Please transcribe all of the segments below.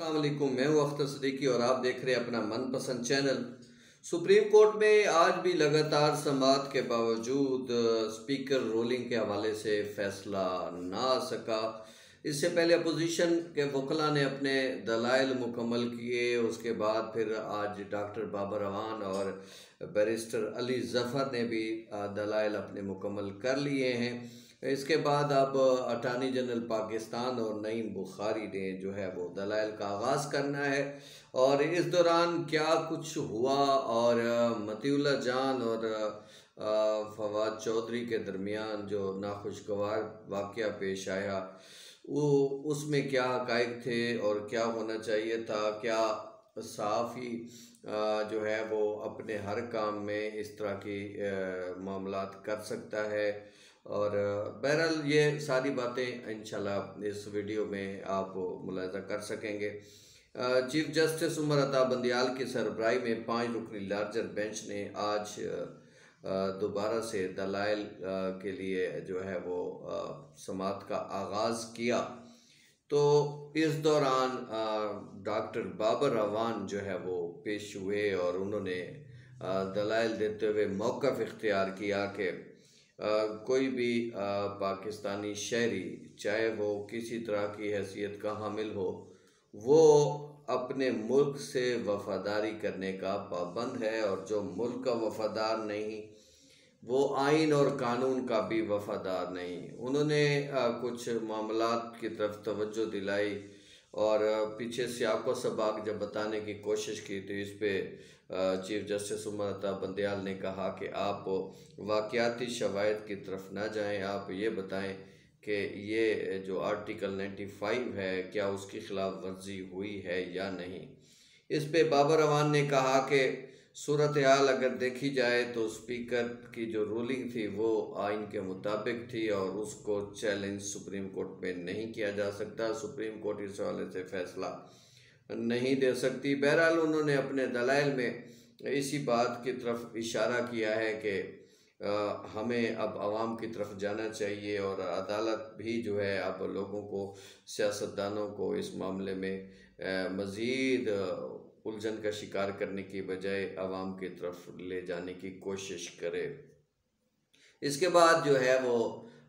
अस्सलाम वालेकुम, मैं हूँ अख्तर सिद्दीकी और आप देख रहे हैं अपना मनपसंद चैनल। सुप्रीम कोर्ट में आज भी लगातार समाअत के बावजूद स्पीकर रोलिंग के हवाले से फैसला ना आ सका। इससे पहले अपोजिशन के वकला ने अपने दलाइल मुकम्मल किए, उसके बाद फिर आज डॉक्टर बाबर अवान और बैरिस्टर अली जफ़र ने भी दलाइल अपने मुकम्मल कर लिए हैं। इसके बाद अब अटार्नी जनरल पाकिस्तान और नईम बुखारी ने जो है वो दलाइल का आगाज़ करना है। और इस दौरान क्या कुछ हुआ और मतीउल्लाह जान और फवाद चौधरी के दरमियान जो नाखुशगवार वाक़या पेश आया, वो उसमें क्या हक़ाइक़ थे और क्या होना चाहिए था। क्या सहाफ़ी जो है वो अपने हर काम में इस तरह की मामलात कर सकता है। और बहरहाल ये सारी बातें इंशाल्लाह इस वीडियो में आप मुलाहिज़ा कर सकेंगे। चीफ जस्टिस उमर अता बंदियाल की सरबराही में 5 रुकनी लार्जर बेंच ने आज दोबारा से दलाइल के लिए जो है वो समाअत का आगाज़ किया। तो इस दौरान डॉक्टर बाबर अवान जो है वो पेश हुए और उन्होंने दलाइल देते हुए मौक़िफ़ इख्तियार किया कि कोई भी पाकिस्तानी शहरी, चाहे वो किसी तरह की हैसियत का हामिल हो, वो अपने मुल्क से वफ़ादारी करने का पाबंद है। और जो मुल्क का वफ़ादार नहीं, वो आइन और कानून का भी वफ़ादार नहीं। उन्होंने कुछ मामलात की तरफ तवज्जो दिलाई और पीछे सियाक़ो सबाक़ जब बताने की कोशिश की तो इस पे चीफ जस्टिस उमर अता बंदियाल ने कहा कि आप वाक़याती शवाहिद की तरफ ना जाएं, आप ये बताएं कि ये जो आर्टिकल 95 है क्या उसकी खिलाफ वर्जी हुई है या नहीं। इस पे बाबर अवान ने कहा कि सूरत हाल अगर देखी जाए तो स्पीकर की जो रूलिंग थी वो आइन के मुताबिक थी और उसको चैलेंज सुप्रीम कोर्ट में नहीं किया जा सकता। सुप्रीम कोर्ट इस हवाले से फैसला नहीं दे सकती। बहरहाल उन्होंने अपने दलाइल में इसी बात की तरफ इशारा किया है कि हमें अब आवाम की तरफ जाना चाहिए और अदालत भी जो है अब लोगों को, सियासतदानों को इस मामले में मज़ीद उलझन का शिकार करने की बजाय आवाम की तरफ ले जाने की कोशिश करे। इसके बाद जो है वो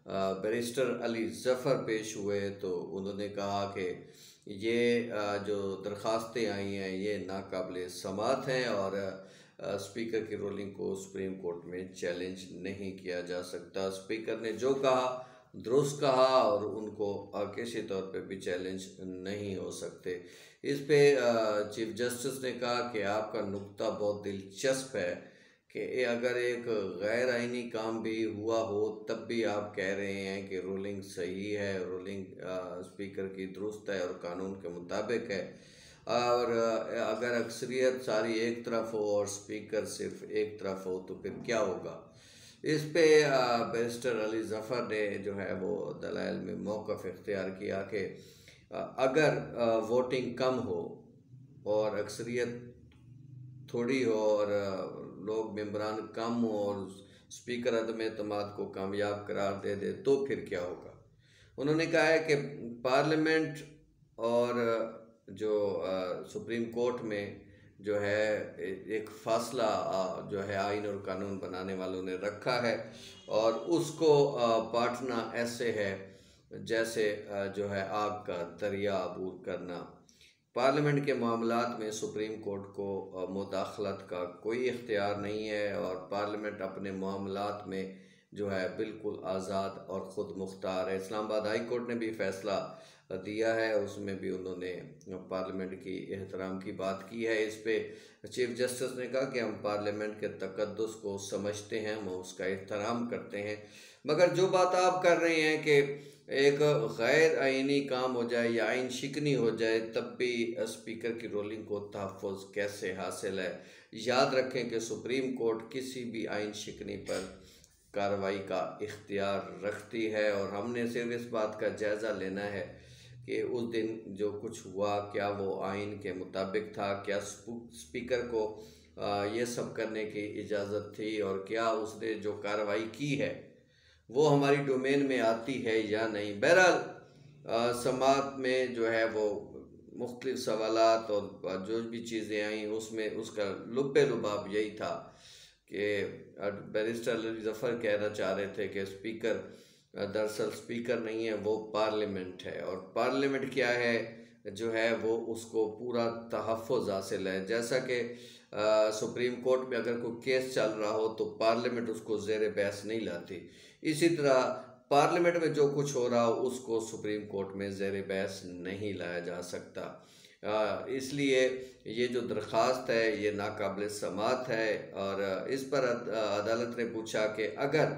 बैरिस्टर अली ज़फ़र पेश हुए तो उन्होंने कहा कि ये जो दरख्वास्तें आई हैं ये नाकाबिले समाअत हैं और स्पीकर की रूलिंग को सुप्रीम कोर्ट में चैलेंज नहीं किया जा सकता। स्पीकर ने जो कहा दुरुस्त कहा और उनको किसी तौर पे भी चैलेंज नहीं हो सकते। इस पे चीफ जस्टिस ने कहा कि आपका नुक्ता बहुत दिलचस्प है कि अगर एक गैर आइनी काम भी हुआ हो तब भी आप कह रहे हैं कि रूलिंग सही है, रूलिंग स्पीकर की दुरुस्त है और कानून के मुताबिक है। और अगर अक्सरियत सारी एक तरफ हो और स्पीकर सिर्फ एक तरफ हो तो फिर क्या होगा। इस पे बैरिस्टर अली ज़फ़र ने जो है वो दलाइल में मौक़िफ़ इख्तियार किया कि अगर वोटिंग कम हो और अक्सरियत थोड़ी हो और लोग मेंबरान कम हो और स्पीकर अदम एतमाद को कामयाब करार दे दे तो फिर क्या होगा। उन्होंने कहा है कि पार्लियामेंट और जो सुप्रीम कोर्ट में जो है एक फ़ासला जो है आइन और कानून बनाने वालों ने रखा है और उसको पाटना ऐसे है जैसे जो है आग का दरिया अबूर करना। पार्लियामेंट के मामलात में सुप्रीम कोर्ट को मुदाखलत का कोई इख्तियार नहीं है और पार्लियामेंट अपने मामलात में जो है बिल्कुल आज़ाद और ख़ुद मुख्तार है। इस्लामाबाद हाई कोर्ट ने भी फ़ैसला दिया है, उसमें भी उन्होंने पार्लियामेंट की एहतराम की बात की है। इस पे चीफ जस्टिस ने कहा कि हम पार्लियामेंट के तकद्दुस को समझते हैं, हम उसका एहतराम करते हैं, मगर जो बात आप कर रहे हैं कि एक गैर आइनी काम हो जाए या आइन शिकनी हो जाए तब भी स्पीकर की रूलिंग को तहफ़्फ़ुज़ कैसे हासिल है। याद रखें कि सुप्रीम कोर्ट किसी भी आइन शिकनी पर कार्रवाई का इख्तियार रखती है और हमने सिर्फ इस बात का जायज़ा लेना है कि उस दिन जो कुछ हुआ क्या वो आइन के मुताबिक था, क्या स्पीकर को ये सब करने की इजाज़त थी और क्या उसने जो कार्रवाई की है वो हमारी डोमेन में आती है या नहीं। बहरहाल समाअत में जो है वो मुख्तलिफ सवालात और जो भी चीज़ें आई उसमें उसका लुब्बे लुबाब यही था कि बैरिस्टर अली ज़फ़र कहना चाह रहे थे कि स्पीकर दरअसल स्पीकर नहीं है, वो पार्लियामेंट है, और पार्लियामेंट क्या है जो है वो उसको पूरा तहफ़्फ़ुज़ हासिल है। जैसा कि सुप्रीम कोर्ट में अगर कोई केस चल रहा हो तो पार्लियामेंट उसको ज़ेर बहस नहीं लाती, इसी तरह पार्लियामेंट में जो कुछ हो रहा हो उसको सुप्रीम कोर्ट में ज़ेर बहस नहीं लाया जा सकता। इसलिए ये जो दरख्वास्त है ये नाकाबिल समाअत है, और इस पर अदालत ने पूछा कि अगर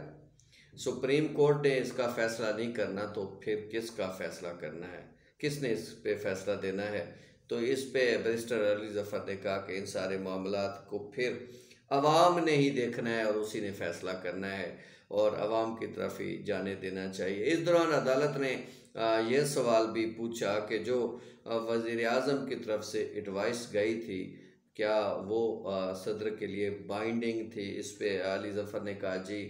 सुप्रीम कोर्ट ने इसका फ़ैसला नहीं करना तो फिर किसका फ़ैसला करना है, किसने इस पे फ़ैसला देना है। तो इस पे बैरिस्टर अली ज़फ़र ने कहा कि इन सारे मामलात को फिर अवाम ने ही देखना है और उसी ने फ़ैसला करना है और अवाम की तरफ ही जाने देना चाहिए। इस दौरान अदालत ने यह सवाल भी पूछा कि जो वज़ीर आज़म की तरफ से एडवाइस गई थी क्या वो सदर के लिए बाइंडिंग थी। इस पे अली ज़फ़र ने कहा जी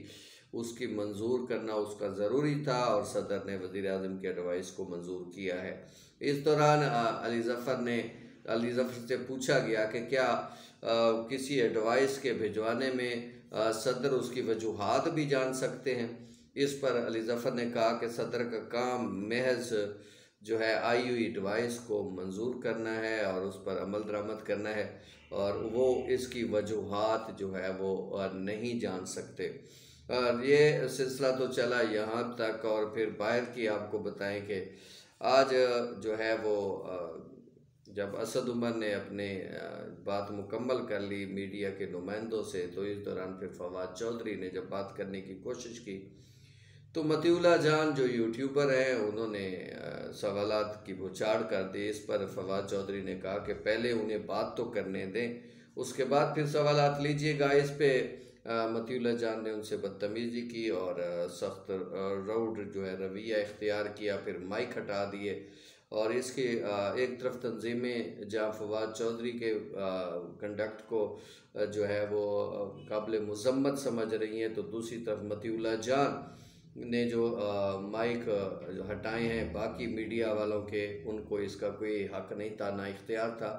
उसकी मंजूर करना उसका ज़रूरी था और सदर ने वज़ीर आज़म के एडवाइस को मंजूर किया है। इस दौरान अली ज़फ़र से पूछा गया कि क्या किसी एडवाइस के भिजवाने में सदर उसकी वजूहात भी जान सकते हैं। इस पर अली ज़फ़र ने कहा कि सदर का काम महज जो है आई हुई एडवाइस को मंजूर करना है और उस पर अमल दरामद करना है, और वो इसकी वजूहात जो है वो नहीं जान सकते। और ये सिलसिला तो चला यहाँ तक, और फिर बाहर की आपको बताएं कि आज जो है वो जब असद उमर ने अपने बात मुकम्मल कर ली मीडिया के नुमाइंदों से, तो इस दौरान फिर फवाद चौधरी ने जब बात करने की कोशिश की तो मतीउल्लाह जान जो यूट्यूबर हैं उन्होंने सवालात की बौछार कर दी। इस पर फवाद चौधरी ने कहा कि पहले उन्हें बात तो करने दें, उसके बाद फिर सवालात लीजिएगा। इस पे मतीउल्लाह जान ने उनसे बदतमीज़ी की और सख्त राउड जो है रवैया इख्तियार किया, फिर माइक हटा दिए। और इसके एक तरफ तंजीमें जहाँ फवाद चौधरी के कंडक्ट को जो है वो काबिल मज़म्मत समझ रही हैं, तो दूसरी तरफ मतीउल्लाह जान ने जो माइक हटाए हैं बाकी मीडिया वालों के, उनको इसका कोई हक नहीं था ना इख्तियार था।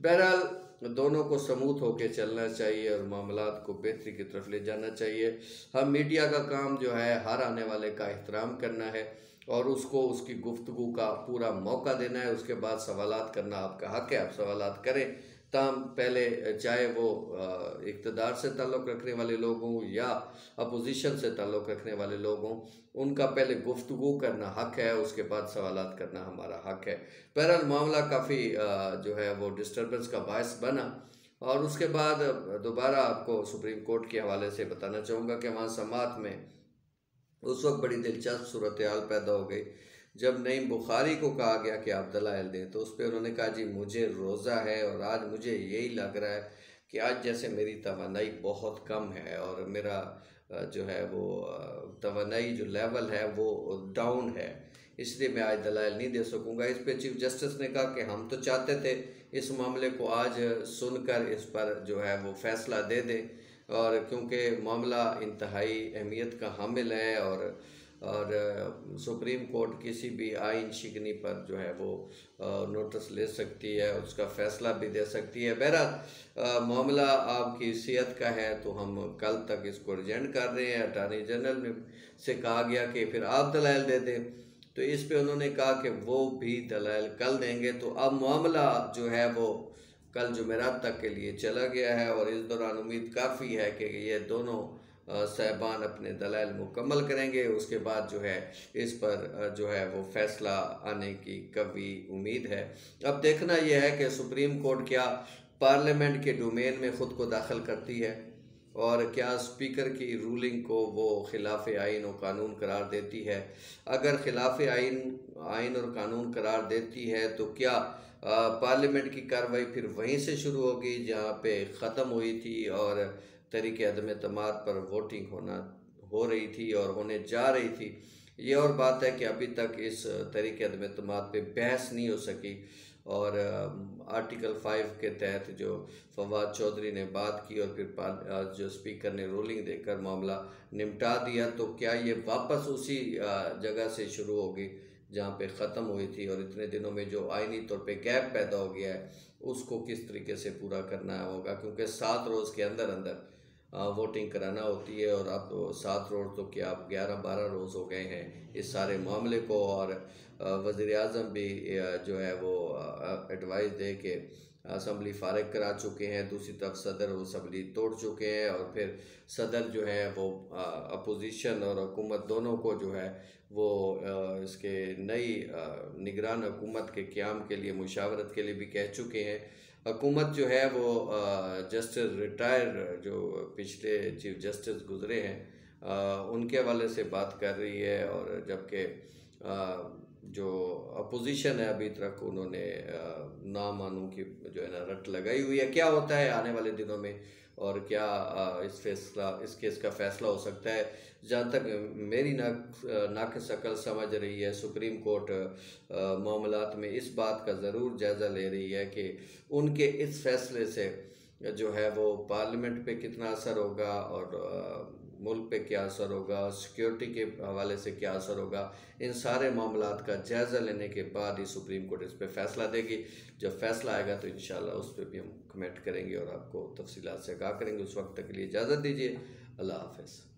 बहरहाल दोनों को समूथ होकर चलना चाहिए और मामलात को बेहतरी की तरफ ले जाना चाहिए। हम मीडिया का काम जो है हर आने वाले का एहतराम करना है और उसको उसकी गुफ्तगू का पूरा मौका देना है। उसके बाद सवालात करना आपका हक है, आप सवालात करें। ताम पहले चाहे वो इक़्तिदार से ताल्लुक़ रखने वाले लोग हों या अपोजिशन से ताल्लुक़ रखने वाले लोग हों, उनका पहले गुफ्तगू करना हक है, उसके बाद सवालात करना हमारा हक है। बहरहाल मामला काफ़ी जो है वो डिस्टर्बेंस का बायस बना, और उसके बाद दोबारा आपको सुप्रीम कोर्ट के हवाले से बताना चाहूँगा कि वहाँ समाअत में उस वक्त बड़ी दिलचस्प सूरत हाल पैदा हो गई जब नईम बुखारी को कहा गया कि आप दलाइल दें, तो उस पर उन्होंने कहा जी मुझे रोज़ा है और आज मुझे यही लग रहा है कि आज जैसे मेरी तवानाई बहुत कम है और मेरा जो है वो तवानाई जो लेवल है वो डाउन है, इसलिए मैं आज दलाइल नहीं दे सकूँगा। इस पर चीफ जस्टिस ने कहा कि हम तो चाहते थे इस मामले को आज सुनकर इस पर जो है वो फ़ैसला दे दें, और क्योंकि मामला इंतहाई अहमियत का हामिल है और सुप्रीम कोर्ट किसी भी आइन शिकनी पर जो है वो नोटिस ले सकती है, उसका फ़ैसला भी दे सकती है। बहरहाल मामला आपकी सेहत का है तो हम कल तक इसको रिजेंड कर रहे हैं। अटॉर्नी जनरल से कहा गया कि फिर आप दलाइल दे दें, तो इस पे उन्होंने कहा कि वो भी दलाइल कल देंगे। तो अब मामला जो है वो कल जुमेरात तक के लिए चला गया है, और इस दौरान उम्मीद काफ़ी है कि ये दोनों साहबान अपने दलाइल मुकम्मल करेंगे। उसके बाद जो है इस पर जो है वो फ़ैसला आने की कभी उम्मीद है। अब देखना यह है कि सुप्रीम कोर्ट क्या पार्लियामेंट के डोमेन में ख़ुद को दाखिल करती है और क्या स्पीकर की रूलिंग को वो खिलाफ आइन और कानून करार देती है। अगर खिलाफ आइन और कानून करार देती है तो क्या पार्लियामेंट की कार्रवाई फिर वहीं से शुरू होगी जहाँ पे ख़त्म हुई थी और तरीके अदम एतमाद पर वोटिंग हो रही थी और होने जा रही थी। ये और बात है कि अभी तक इस तरीके अदम एतमाद पे बहस नहीं हो सकी, और आर्टिकल 5 के तहत जो फवाद चौधरी ने बात की और फिर जो स्पीकर ने रूलिंग देकर मामला निपटा दिया, तो क्या ये वापस उसी जगह से शुरू होगी जहाँ पे ख़त्म हुई थी, और इतने दिनों में जो आइनी तौर पे गैप पैदा हो गया है उसको किस तरीके से पूरा करना होगा, क्योंकि 7 रोज़ के अंदर अंदर वोटिंग कराना होती है। और अब 7 रोज़ तो क्या, अब 11-12 रोज़ हो गए हैं इस सारे मामले को। और वज़ीर आज़म भी जो है वो एडवाइस दे के असम्बली फ़ारिग करा चुके हैं। दूसरी तरफ सदर वो असम्बली तोड़ चुके हैं, और फिर सदर जो है वो अपोजिशन और हुकूमत दोनों को जो है वो इसके नई निगरान हुकूमत के क़याम के लिए, मुशावरत के लिए भी कह चुके हैं। हुकूमत जो है वो जस्टिस रिटायर जो पिछले चीफ जस्टिस गुज़रे हैं उनके हवाले से बात कर रही है। और जबकि जो अपोजिशन है अभी तक उन्होंने ना मानू की जो है ना रट लगाई हुई है। क्या होता है आने वाले दिनों में, और क्या इस केस का फ़ैसला हो सकता है। जहाँ तक मेरी नाक़िस अक़ल समझ रही है, सुप्रीम कोर्ट मामलात में इस बात का ज़रूर जायज़ा ले रही है कि उनके इस फ़ैसले से जो है वो पार्लियामेंट पे कितना असर होगा, और मुल्क पे क्या असर होगा, सिक्योरिटी के हवाले से क्या असर होगा। इन सारे मामलात का जायज़ा लेने के बाद ही सुप्रीम कोर्ट इस पे फ़ैसला देगी। जब फ़ैसला आएगा तो इंशाल्लाह उस पर भी हम कमेंट करेंगे और आपको तफसीलात से आगाह करेंगे। उस वक्त तक के लिए इजाज़त दीजिए। अल्लाह हाफ़िज़।